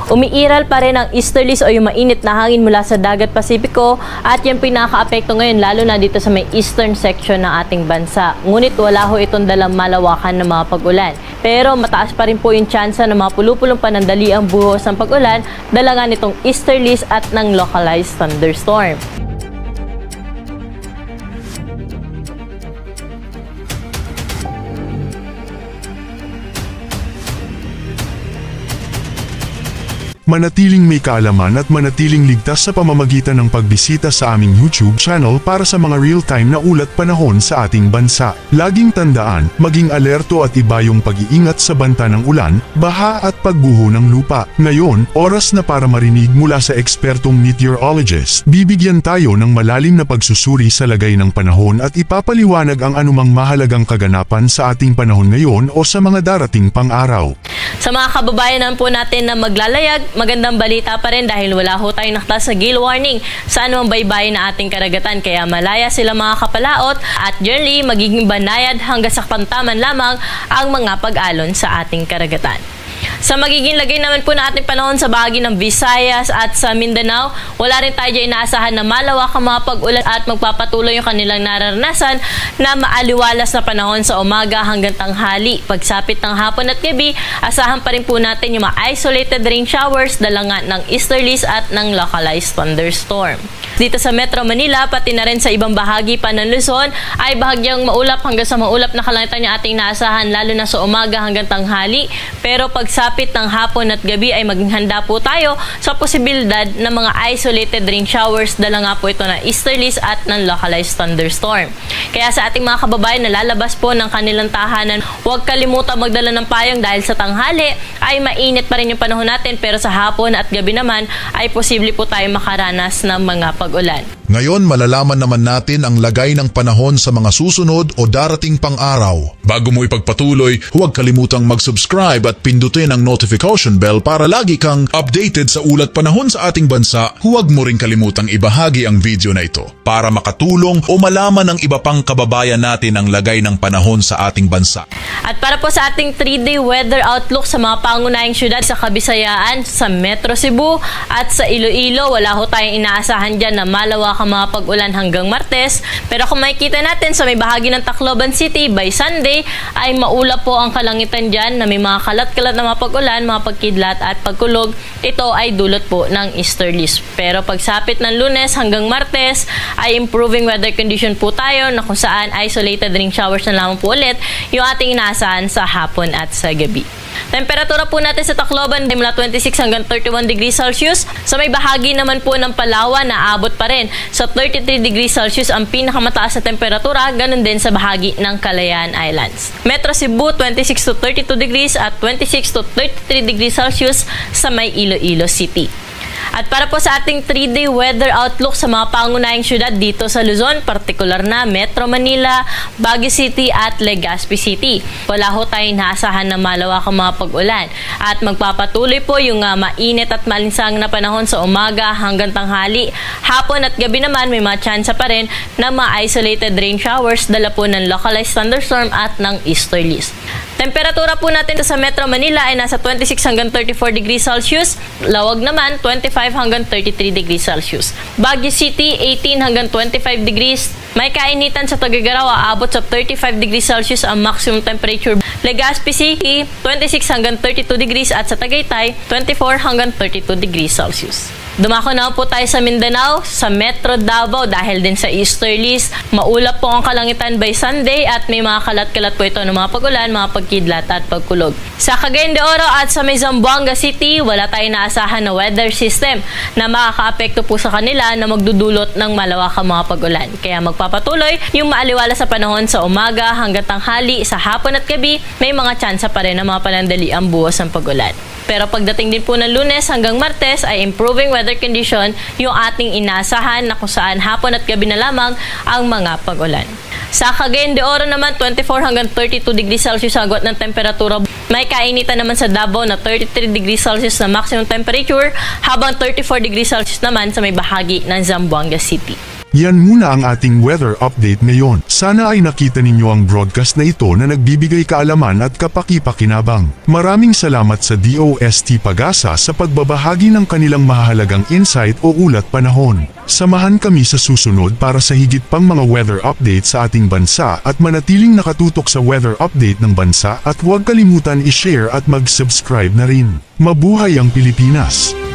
Umiiral pa rin ang easterlies o yung mainit na hangin mula sa dagat Pasipiko at yung pinaka-apekto ngayon lalo na dito sa may eastern section ng ating bansa. Ngunit wala ho itong dalang malawakan ng mga pag-ulan. Pero mataas pa rin po yung tsansa na mga pulupulong panandaliang buhos ng pag-ulan dala nga nitong easterlies at ng localized thunderstorm. Manatiling may kaalaman at manatiling ligtas sa pamamagitan ng pagbisita sa aming YouTube channel para sa mga real-time na ulat panahon sa ating bansa. Laging tandaan, maging alerto at iba yung pag-iingat sa banta ng ulan, baha at pagguho ng lupa. Ngayon, oras na para marinig mula sa ekspertong meteorologist. Bibigyan tayo ng malalim na pagsusuri sa lagay ng panahon at ipapaliwanag ang anumang mahalagang kaganapan sa ating panahon ngayon o sa mga darating pang araw. Sa mga kababayan po natin na maglalayag, magandang balita pa rin dahil wala ho tayong nakita sa gale warning sa anumang baybayin na ating karagatan. Kaya malaya sila mga kapalaot at generally magiging banayad hanggang sa pantaman lamang ang mga pag-alon sa ating karagatan. Sa magiging lagay naman po na ating panahon sa bahagi ng Visayas at sa Mindanao, wala rin tayo dyan inaasahan na malawakang mga pag-ulan at magpapatuloy yung kanilang nararanasan na maaliwalas na panahon sa umaga hanggang tanghali. Pagsapit ng hapon at gabi, asahan pa rin po natin yung mga isolated rain showers dala nga ng easterlies at ng localized thunderstorm. Dito sa Metro Manila, pati na rin sa ibang bahagi pa ng Luzon, ay bahagyang maulap hanggang sa maulap na kalangitan yung ating naasahan lalo na sa umaga hanggang tanghali. Pero pagsapit ng hapon at gabi ay maging handa po tayo sa posibilidad ng mga isolated rain showers dala nga po ito na easterlies at ng localized thunderstorm. Kaya sa ating mga kababayan na lalabas po ng kanilang tahanan, huwag kalimutan magdala ng payong dahil sa tanghali ay mainit pa rin yung panahon natin pero sa hapon at gabi naman ay posible po tayo makaranas ng mga pag-ulan. Ngayon malalaman naman natin ang lagay ng panahon sa mga susunod o darating pang araw. Bago mo ipagpatuloy, huwag kalimutang mag-subscribe at pindutin ang notification bell para lagi kang updated sa ulat panahon sa ating bansa. Huwag mo rin kalimutang ibahagi ang video na ito para makatulong o malaman ng iba pang kababayan natin ang lagay ng panahon sa ating bansa. At para po sa ating 3-day weather outlook sa mga pangunahing syudad sa Kabisayaan, sa Metro Cebu at sa Iloilo, wala ho tayong inaasahan dyan na malawak ang mga pag-ulan hanggang Martes. Pero kung makikita natin sa may bahagi ng Tacloban City, by Sunday ay maulap po ang kalangitan dyan na may mga kalat-kalat na mga pag-ulan, mga pagkidlat at pagkulog. Ito ay dulot po ng easterlies. Pero pagsapit ng Lunes hanggang Martes ay improving weather condition po tayo na kung saan isolated rain showers na lamang po ulit yung ating inaasahan sa hapon at sa gabi. Temperatura po natin sa Tacloban ay mula 26 hanggang 31 degrees Celsius. Sa may bahagi naman po ng Palawan, naabot pa rin sa 33 degrees Celsius ang pinakamataas na temperatura, ganun din sa bahagi ng Kalayaan Islands. Metro Cebu, 26 to 32 degrees at 26 to 33 degrees Celsius sa may Iloilo City. At para po sa ating 3-day weather outlook sa mga pangunahing syudad dito sa Luzon, partikular na Metro Manila, Baguio City at Legazpi City. Wala ho tayong naasahan na malawakang mga pag-ulan. At magpapatuloy po yung mainit at malinsang na panahon sa umaga hanggang tanghali. Hapon at gabi naman may mga tsansa pa rin na mga isolated rain showers dala po ng localized thunderstorm at ng easterlies. Temperatura po natin sa Metro Manila ay nasa 26 hanggang 34 degrees Celsius. Lawag naman, 25 hanggang 33 degrees Celsius. Baguio City, 18 hanggang 25 degrees. May kainitan sa Tuguegarao, aabot sa 35 degrees Celsius ang maximum temperature. Legazpi City, 26 hanggang 32 degrees at sa Tagaytay, 24 hanggang 32 degrees Celsius. Dumako na po tayo sa Mindanao, sa Metro Davao dahil din sa easterlies. Maulap po ang kalangitan by Sunday at may mga kalat-kalat po ito ng mga pag-ulan, mga pagkidlat at pagkulog. Sa Cagayan de Oro at sa may Zamboanga City, wala tayong naasahan na weather system na makaka-apekto po sa kanila na magdudulot ng malawakang mga pag-ulan. Kaya magpapatuloy yung maaliwala sa panahon sa umaga hanggang tanghali, sa hapon at gabi, may mga tsansa pa rin ng mga panandaliang buhos ng pag-ulan. Pero pagdating din po ng Lunes hanggang Martes ay improving weather condition yung ating inaasahan na kung saan hapon at gabi na lamang ang mga pag-ulan. Sa Cagayan de Oro naman, 24 hanggang 32 degrees Celsius ang agwat ng temperatura. May kainitan naman sa Davao na 33 degrees Celsius na maximum temperature habang 34 degrees Celsius naman sa may bahagi ng Zamboanga City. Yan muna ang ating weather update ngayon. Sana ay nakita ninyo ang broadcast na ito na nagbibigay kaalaman at kapaki-pakinabang. Maraming salamat sa DOST Pag-asa sa pagbabahagi ng kanilang mahalagang insight o ulat panahon. Samahan kami sa susunod para sa higit pang mga weather update sa ating bansa at manatiling nakatutok sa weather update ng bansa at huwag kalimutan i-share at mag-subscribe na rin. Mabuhay ang Pilipinas!